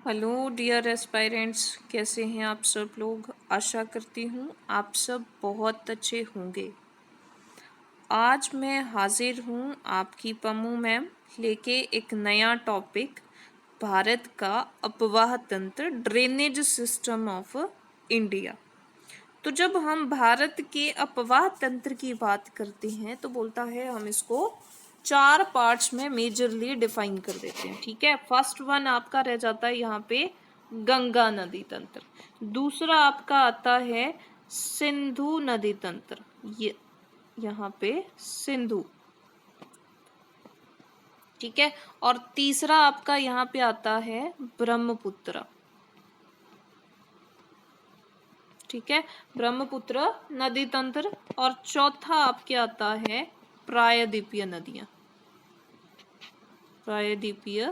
Hello dear aspirants, कैसे हैं आप सब लोग। आशा करती हूँ आप सब बहुत अच्छे होंगे। आज मैं हाजिर हूँ आपकी पम्मू मैम लेके एक नया टॉपिक, भारत का अपवाह तंत्र, ड्रेनेज सिस्टम ऑफ इंडिया। तो जब हम भारत के अपवाह तंत्र की बात करते हैं तो बोलता है हम इसको 4 पार्ट्स में मेजरली डिफाइन कर देते हैं। ठीक है, फर्स्ट वन आपका रह जाता है यहाँ पे गंगा नदी तंत्र। दूसरा आपका आता है सिंधु नदी तंत्र, ये यहाँ पे सिंधु। ठीक है, और तीसरा आपका यहाँ पे आता है ब्रह्मपुत्र। ठीक है, ब्रह्मपुत्र नदी तंत्र। और चौथा आपके आता है प्रायद्वीपीय नदियां, प्रायद्वीपीय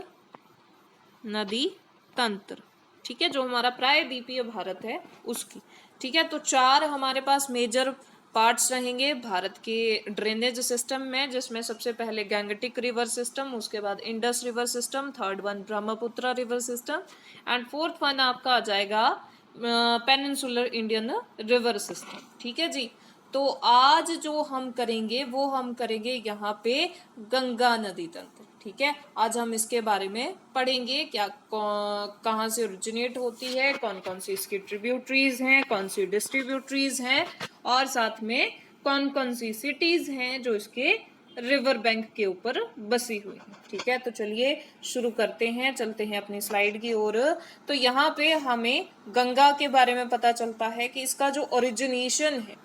नदी तंत्र। ठीक है, जो हमारा प्रायद्वीपीय भारत है उसकी। ठीक है, तो 4 हमारे पास मेजर पार्ट्स रहेंगे भारत के ड्रेनेज सिस्टम में, जिसमें सबसे पहले गैंगटिक रिवर सिस्टम, उसके बाद Indus river system, third one Brahmaputra river system, and fourth one आपका आ जाएगा पेनिनसुलर इंडियन रिवर सिस्टम। ठीक है जी। तो आज जो हम करेंगे वो हम करेंगे यहाँ पे गंगा नदी तंत्र। ठीक है, आज हम इसके बारे में पढ़ेंगे, क्या कहाँ से ओरिजिनेट होती है, कौन कौन सी इसकी ट्रिब्यूटरीज हैं, कौन सी डिस्ट्रीब्यूटरीज हैं, और साथ में कौन कौन सी सिटीज हैं जो इसके रिवर बैंक के ऊपर बसी हुई है। ठीक है, तो चलिए शुरू करते हैं, चलते हैं अपनी स्लाइड की ओर। तो यहाँ पे हमें गंगा के बारे में पता चलता है कि इसका जो ओरिजिनेशन है।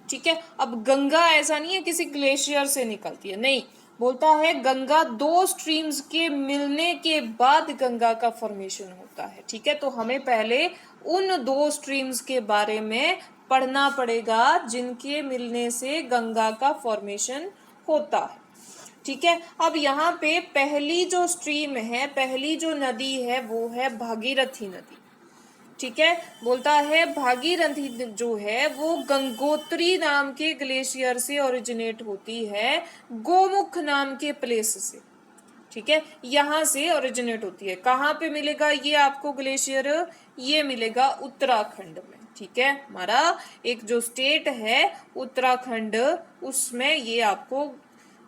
ठीक है, अब गंगा ऐसा नहीं है किसी ग्लेशियर से निकलती है, नहीं, बोलता है गंगा 2 स्ट्रीम्स के मिलने के बाद गंगा का फॉर्मेशन होता है। ठीक है, तो हमें पहले उन 2 स्ट्रीम्स के बारे में पढ़ना पड़ेगा जिनके मिलने से गंगा का फॉर्मेशन होता है। ठीक है, अब यहाँ पे पहली जो स्ट्रीम है, पहली जो नदी है वो है भागीरथी नदी। ठीक है, बोलता है भागीरथी जो है वो गंगोत्री नाम के ग्लेशियर से ओरिजिनेट होती है, गोमुख नाम के प्लेस से। ठीक है, यहाँ से ओरिजिनेट होती है। कहाँ पे मिलेगा ये आपको ग्लेशियर? ये मिलेगा उत्तराखंड में। ठीक है, हमारा एक जो स्टेट है उत्तराखंड, उसमें ये आपको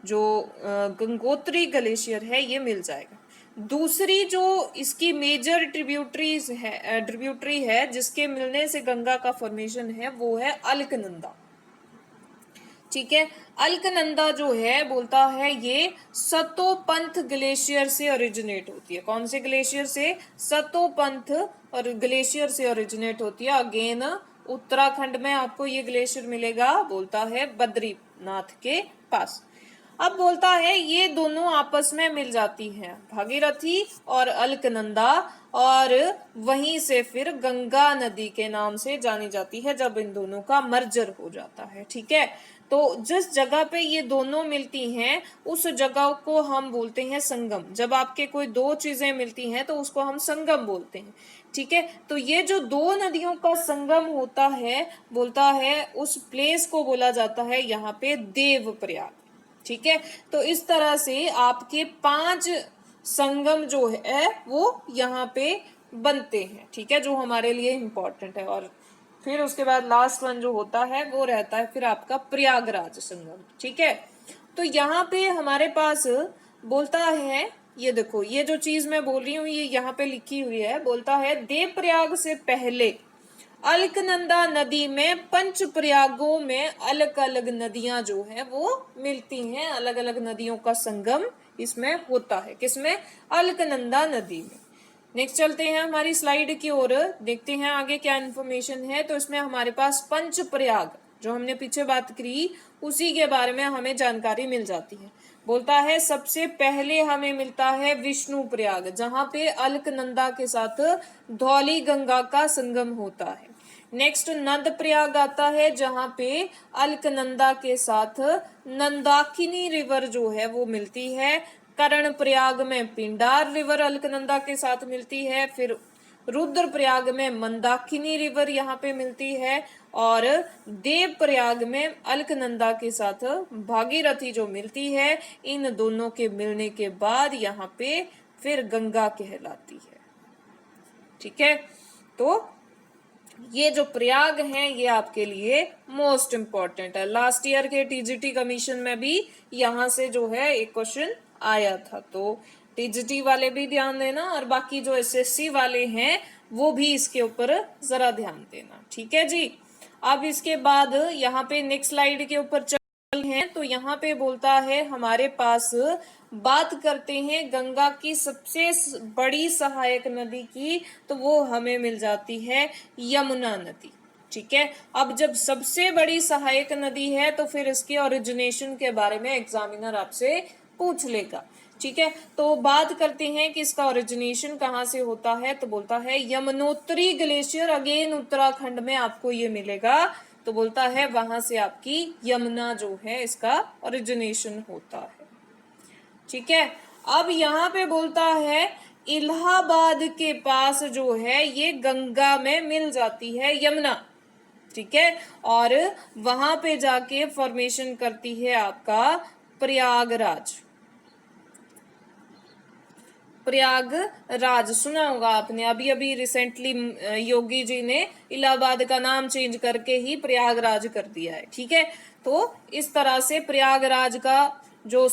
जो गंगोत्री ग्लेशियर है ये मिल जाएगा। दूसरी जो इसकी मेजर ट्रिब्यूटरी है जिसके मिलने से गंगा का फॉर्मेशन है वो है अलकनंदा। ठीक है, अलकनंदा जो है बोलता है ये सतोपंथ ग्लेशियर से ओरिजिनेट होती है। कौन से ग्लेशियर से? सतोपंथ और ग्लेशियर से ओरिजिनेट होती है। अगेन उत्तराखंड में आपको ये ग्लेशियर मिलेगा, बोलता है बद्रीनाथ के पास। अब बोलता है ये दोनों आपस में मिल जाती हैं, भागीरथी और अलकनंदा, और वहीं से फिर गंगा नदी के नाम से जानी जाती है जब इन दोनों का मर्जर हो जाता है। ठीक है, तो जिस जगह पे ये दोनों मिलती हैं उस जगह को हम बोलते हैं संगम। जब आपके कोई 2 चीजें मिलती हैं तो उसको हम संगम बोलते हैं। ठीक है, तो ये जो 2 नदियों का संगम होता है, बोलता है उस प्लेस को बोला जाता है यहाँ पे देवप्रयाग। ठीक है, तो इस तरह से आपके 5 संगम जो है वो यहाँ पे बनते हैं। ठीक है, जो हमारे लिए इम्पोर्टेंट है। और फिर उसके बाद लास्ट वन जो होता है वो रहता है फिर आपका प्रयागराज संगम। ठीक है, तो यहाँ पे हमारे पास बोलता है, ये देखो ये जो चीज मैं बोल रही हूँ ये यहाँ पे लिखी हुई है, बोलता है देवप्रयाग से पहले अलकनंदा नदी में पंच प्रयागों में अलग अलग नदियां जो है वो मिलती हैं, अलग अलग नदियों का संगम इसमें होता है। किसमें? अलकनंदा नदी में। नेक्स्ट चलते हैं हमारी स्लाइड की ओर, देखते हैं आगे क्या इन्फॉर्मेशन है। तो इसमें हमारे पास पंच प्रयाग जो हमने पीछे बात करी उसी के बारे में हमें जानकारी मिल जाती है। बोलता है सबसे पहले हमें मिलता है विष्णु प्रयाग, जहां पे अलकनंदा के साथ धौली गंगा का संगम होता है। नेक्स्ट नंद प्रयाग आता है जहां पे अलकनंदा के साथ नंदाकिनी रिवर जो है वो मिलती है। कर्ण प्रयाग में पिंडार रिवर अलकनंदा के साथ मिलती है। फिर रुद्र प्रयाग में मंदाकिनी रिवर यहाँ पे मिलती है। और देव प्रयाग में अलकनंदा के साथ भागीरथी जो मिलती है। इन दोनों के मिलने के बाद यहाँ पे फिर गंगा कहलाती है। ठीक है, तो ये जो प्रयाग है ये आपके लिए मोस्ट इंपॉर्टेंट है। लास्ट ईयर के टीजीटी कमीशन में भी यहां से जो है एक क्वेश्चन आया था, तो टीजीटी वाले भी ध्यान देना और बाकी जो एसएससी वाले हैं वो भी इसके ऊपर जरा ध्यान देना। ठीक है जी। अब इसके बाद यहाँ पे नेक्स्ट स्लाइड के ऊपर हैं, तो यहाँ पे बोलता है हमारे पास, बात करते हैं गंगा की सबसे बड़ी सहायक नदी की, तो वो हमें मिल जाती है यमुना नदी। ठीक है, अब जब सबसे बड़ी सहायक नदी है तो फिर इसके ओरिजिनेशन के बारे में एग्जामिनर आपसे पूछ लेगा। ठीक है, तो बात करते हैं कि इसका ओरिजिनेशन कहाँ से होता है, तो बोलता है यमुनोत्री ग्लेशियर, अगेन उत्तराखंड में आपको ये मिलेगा। तो बोलता है वहां से आपकी यमुना जो है इसका ओरिजिनेशन होता है। ठीक है, अब यहाँ पे बोलता है इलाहाबाद के पास जो है ये गंगा में मिल जाती है यमुना। ठीक है, और वहां पे जाके फॉर्मेशन करती है आपका प्रयागराज। प्रयागराज सुना होगा आपने, अभी अभी रिसेंटली योगी जी ने इलाहाबाद का नाम चेंज करके ही प्रयागराज कर दिया है। ठीक है, तो इस तरह से प्रयागराज का जो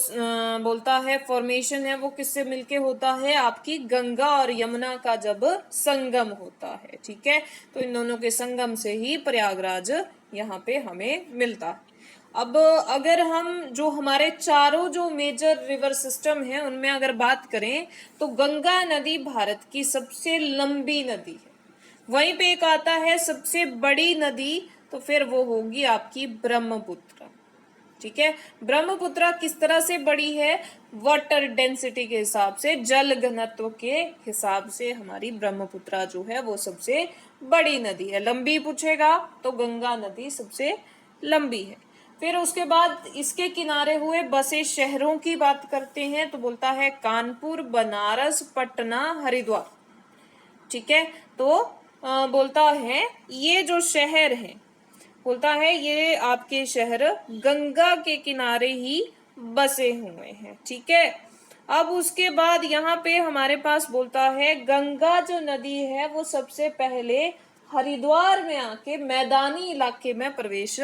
बोलता है फॉर्मेशन है वो किससे मिलके होता है, आपकी गंगा और यमुना का जब संगम होता है। ठीक है, तो इन दोनों के संगम से ही प्रयागराज यहाँ पे हमें मिलता है। अब अगर हम जो हमारे चारों जो मेजर रिवर सिस्टम है उनमें अगर बात करें तो गंगा नदी भारत की सबसे लंबी नदी है। वहीं पे एक आता है सबसे बड़ी नदी, तो फिर वो होगी आपकी ब्रह्मपुत्र। ठीक है, ब्रह्मपुत्र किस तरह से बड़ी है, वाटर डेंसिटी के हिसाब से, जल घनत्व के हिसाब से हमारी ब्रह्मपुत्र जो है वो सबसे बड़ी नदी है। लंबी पूछेगा तो गंगा नदी सबसे लंबी है। फिर उसके बाद इसके किनारे हुए बसे शहरों की बात करते हैं, तो बोलता है कानपुर, बनारस, पटना, हरिद्वार। ठीक है, तो बोलता है ये जो शहर है, बोलता है ये आपके शहर गंगा के किनारे ही बसे हुए हैं। ठीक है, अब उसके बाद यहाँ पे हमारे पास बोलता है गंगा जो नदी है वो सबसे पहले हरिद्वार में आके मैदानी इलाके में प्रवेश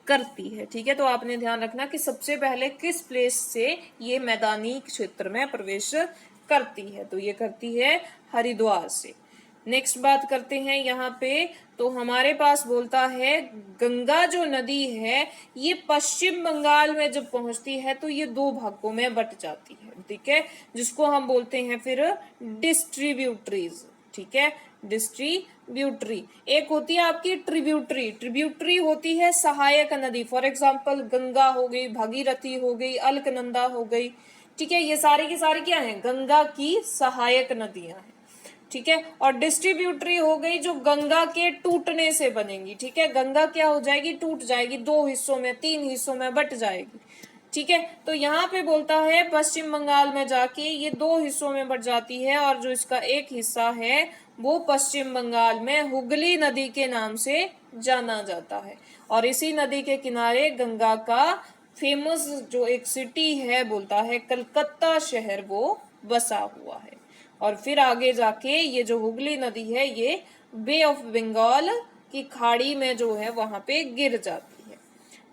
करती है। ठीक है, तो आपने ध्यान रखना कि सबसे पहले किस प्लेस से ये मैदानी क्षेत्र में प्रवेश करती है, तो ये करती है हरिद्वार से। नेक्स्ट बात करते हैं यहाँ पे, तो हमारे पास बोलता है गंगा जो नदी है ये पश्चिम बंगाल में जब पहुंचती है तो ये दो भागों में बट जाती है। ठीक है, जिसको हम बोलते हैं फिर डिस्ट्रीब्यूटरीज। ठीक है, डिस्ट्रीब्यूटरी एक होती है आपकी ट्रिब्यूटरी। ट्रिब्यूटरी होती है सहायक नदी, फॉर एग्जाम्पल गंगा हो गई, भागीरथी हो गई, अलकनंदा हो गई। ठीक है, ये सारी की सारी क्या है, गंगा की सहायक नदियां हैं। ठीक है, और डिस्ट्रीब्यूटरी हो गई जो गंगा के टूटने से बनेंगी। ठीक है, गंगा क्या हो जाएगी, टूट जाएगी, दो हिस्सों में, तीन हिस्सों में बट जाएगी। ठीक है, तो यहाँ पे बोलता है पश्चिम बंगाल में जाके ये दो हिस्सों में बट जाती है, और जो इसका एक हिस्सा है वो पश्चिम बंगाल में हुगली नदी के नाम से जाना जाता है। और इसी नदी के किनारे गंगा का फेमस जो एक सिटी है, बोलता है कलकत्ता शहर, वो बसा हुआ है। और फिर आगे जाके ये जो हुगली नदी है ये बे ऑफ बंगाल की खाड़ी में जो है वहां पे गिर जाती है।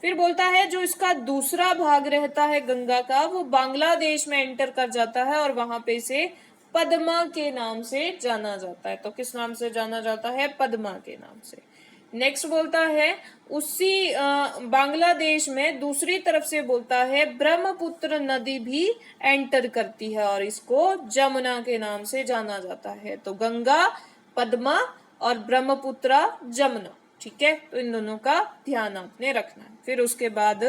फिर बोलता है जो इसका दूसरा भाग रहता है गंगा का, वो बांग्लादेश में एंटर कर जाता है और वहां पे इसे पद्मा के नाम से जाना जाता है। तो किस नाम से जाना जाता है, पद्मा के नाम से। नेक्स्ट बोलता है उसी बांग्लादेश में दूसरी तरफ से बोलता है ब्रह्मपुत्र नदी भी एंटर करती है और इसको जमुना के नाम से जाना जाता है। तो गंगा, पद्मा और ब्रह्मपुत्र, जमुना। ठीक है, तो इन दोनों का ध्यान आपने रखना है। फिर उसके बाद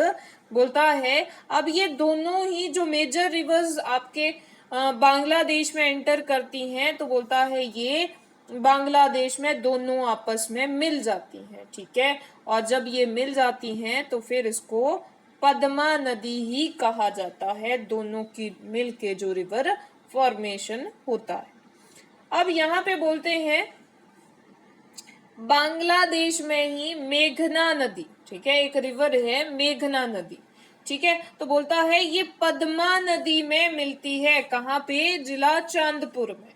बोलता है अब ये दोनों ही जो मेजर रिवर्स आपके बांग्लादेश में एंटर करती हैं, तो बोलता है ये बांग्लादेश में दोनों आपस में मिल जाती हैं। ठीक है, और जब ये मिल जाती हैं तो फिर इसको पद्मा नदी ही कहा जाता है, दोनों की मिल के जो रिवर फॉर्मेशन होता है। अब यहाँ पे बोलते हैं बांग्लादेश में ही मेघना नदी, ठीक है, एक रिवर है मेघना नदी। ठीक है, तो बोलता है ये पद्मा नदी में मिलती है, कहाँ पे, जिला चांदपुर में।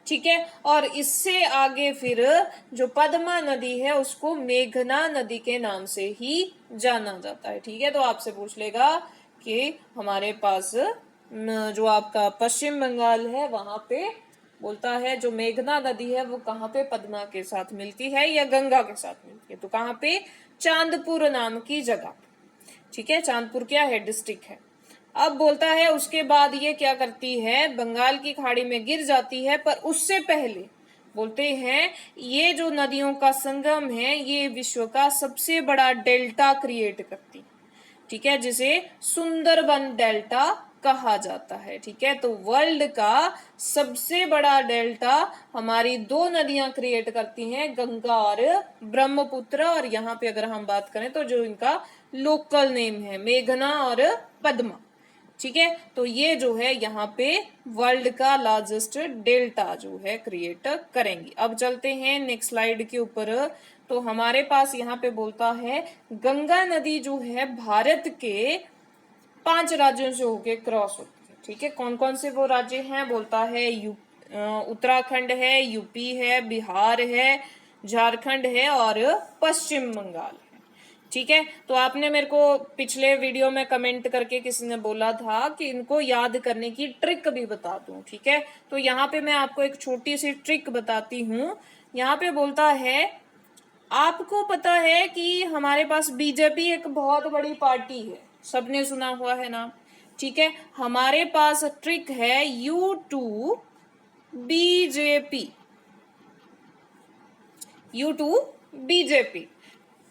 ठीक है। और इससे आगे फिर जो पद्मा नदी है उसको मेघना नदी के नाम से ही जाना जाता है। ठीक है, तो आपसे पूछ लेगा कि हमारे पास जो आपका पश्चिम बंगाल है वहां पे बोलता है जो मेघना नदी है वो कहाँ पे पद्मा के साथ मिलती है या गंगा के साथ मिलती है, तो कहाँ पे, चांदपुर नाम की जगह। ठीक है, चांदपुर क्या है, डिस्ट्रिक्ट है। अब बोलता है उसके बाद ये क्या करती है, बंगाल की खाड़ी में गिर जाती है, पर उससे पहले बोलते हैं ये जो नदियों का संगम है ये विश्व का सबसे बड़ा डेल्टा क्रिएट करती है। ठीक है, जिसे सुंदरबन डेल्टा कहा जाता है। ठीक है, तो वर्ल्ड का सबसे बड़ा डेल्टा हमारी दो नदियां क्रिएट करती हैं, गंगा और ब्रह्मपुत्र। और यहाँ पे अगर हम बात करें तो जो इनका लोकल नेम है मेघना और पद्मा। ठीक है, तो ये जो है यहाँ पे वर्ल्ड का लार्जेस्ट डेल्टा जो है क्रिएट करेंगी। अब चलते हैं नेक्स्ट स्लाइड के ऊपर। तो हमारे पास यहाँ पे बोलता है गंगा नदी जो है भारत के 5 राज्यों से होके क्रॉस होती है। ठीक है, कौन कौन से वो राज्य हैं, बोलता है उत्तराखंड है, यूपी है, बिहार है, झारखंड है और पश्चिम बंगाल है। ठीक है, तो आपने मेरे को पिछले वीडियो में कमेंट करके किसी ने बोला था कि इनको याद करने की ट्रिक भी बता दूं। ठीक है, तो यहाँ पे मैं आपको एक छोटी सी ट्रिक बताती हूँ। यहाँ पे बोलता है आपको पता है कि हमारे पास बीजेपी एक बहुत बड़ी पार्टी है, सबने सुना हुआ है ना। ठीक है, हमारे पास ट्रिक है U2 BJP, U2 BJP.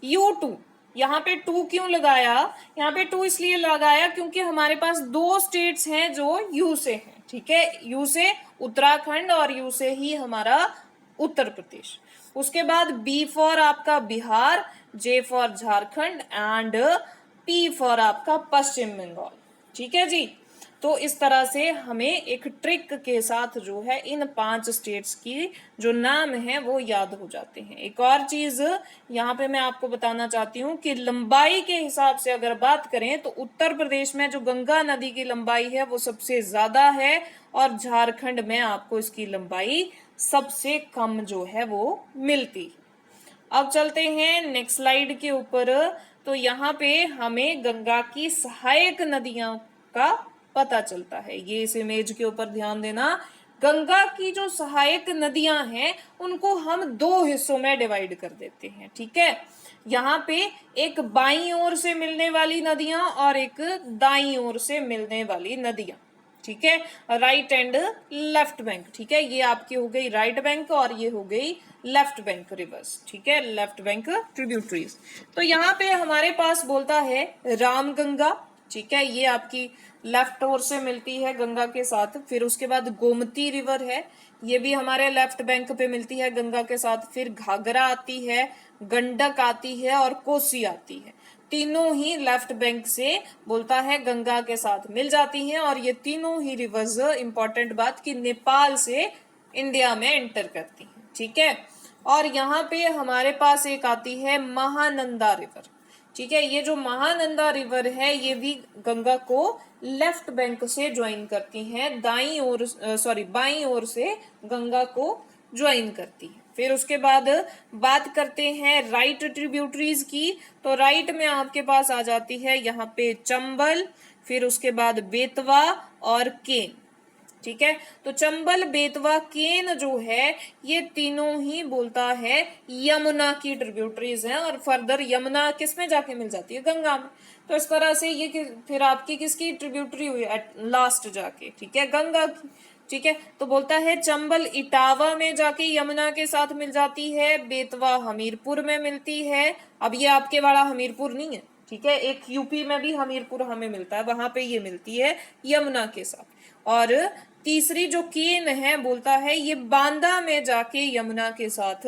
U2 यहाँ पे 2 क्यों लगाया, यहाँ पे 2 इसलिए लगाया क्योंकि हमारे पास 2 स्टेट्स हैं जो यू से हैं। ठीक है, यू से उत्तराखंड और यू से ही हमारा उत्तर प्रदेश। उसके बाद बी फॉर आपका Bihar, J for Jharkhand and P for आपका पश्चिम बंगाल। ठीक है जी, तो इस तरह से हमें एक ट्रिक के साथ जो है इन 5 स्टेट्स की जो नाम है वो याद हो जाते हैं। एक और चीज यहाँ पे मैं आपको बताना चाहती हूँ कि लंबाई के हिसाब से अगर बात करें तो उत्तर प्रदेश में जो गंगा नदी की लंबाई है वो सबसे ज्यादा है और झारखंड में आपको इसकी लंबाई सबसे कम जो है वो मिलती। अब चलते हैं नेक्स्ट स्लाइड के ऊपर। तो यहाँ पे हमें गंगा की सहायक नदियों का पता चलता है। ये इस इमेज के ऊपर ध्यान देना, गंगा की जो सहायक नदियां हैं उनको हम 2 हिस्सों में डिवाइड कर देते हैं। ठीक है, यहाँ पे एक बाईं ओर से मिलने वाली नदियां और एक दाईं ओर से मिलने वाली नदियां। ठीक है, राइट एंड लेफ्ट बैंक। ठीक है, ये आपकी हो गई राइट बैंक और ये हो गई लेफ्ट बैंक रिवर्स। ठीक है, लेफ्ट बैंक ट्रिब्यूटरीज। तो यहाँ पे हमारे पास बोलता है रामगंगा। ठीक है, ये आपकी लेफ्ट ओर से मिलती है गंगा के साथ। फिर उसके बाद गोमती रिवर है, ये भी हमारे लेफ्ट बैंक पे मिलती है गंगा के साथ। फिर घाघरा आती है, गंडक आती है और कोसी आती है। तीनों ही लेफ्ट बैंक से बोलता है गंगा के साथ मिल जाती हैं और ये तीनों ही रिवर्स, इंपॉर्टेंट बात कि नेपाल से इंडिया में एंटर करती हैं। ठीक है, और यहाँ पे हमारे पास एक आती है महानंदा रिवर। ठीक है, ये जो महानंदा रिवर है ये भी गंगा को लेफ्ट बैंक से ज्वाइन करती है, दाईं ओर बाईं ओर से गंगा को ज्वाइन करती है। फिर उसके बाद बात करते हैं राइट ट्रिब्यूटरीज की। तो राइट में आपके पास आ जाती है यहाँ पे चंबल, फिर उसके बाद बेतवा और केन। ठीक है, तो चंबल, बेतवा, केन जो है ये तीनों ही बोलता है यमुना की ट्रिब्यूटरीज हैं और फर्दर यमुना किस में जाके मिल जाती है, गंगा में। तो इस तरह से ये फिर आपकी किसकी ट्रिब्यूटरी हुई लास्ट जाके, ठीक है, गंगा की। ठीक है, तो बोलता है चंबल इटावा में जाके यमुना के साथ मिल जाती है, बेतवा हमीरपुर में मिलती है। अब ये आपके वाला हमीरपुर नहीं है, ठीक है, एक यूपी में भी हमीरपुर हमें मिलता है, वहां पे ये मिलती है यमुना के साथ। और तीसरी जो केन है बोलता है ये बांदा में जाके यमुना के साथ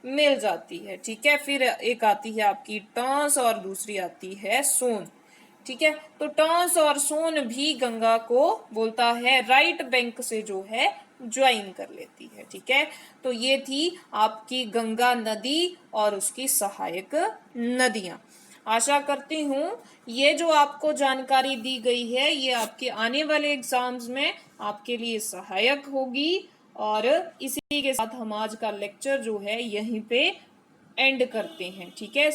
मिल जाती है। ठीक है, फिर एक आती है आपकी टॉन्स और दूसरी आती है सोन। ठीक है, तो टॉन्स और सोन भी गंगा को बोलता है राइट बैंक से जो है ज्वाइन कर लेती है। ठीक है, तो ये थी आपकी गंगा नदी और उसकी सहायक नदियां। आशा करती हूँ ये जो आपको जानकारी दी गई है ये आपके आने वाले एग्जाम्स में आपके लिए सहायक होगी और इसी के साथ हम आज का लेक्चर जो है यहीं पे एंड करते हैं। ठीक है,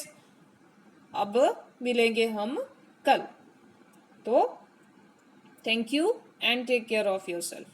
अब मिलेंगे हम कल। तो thank you and take care of yourself.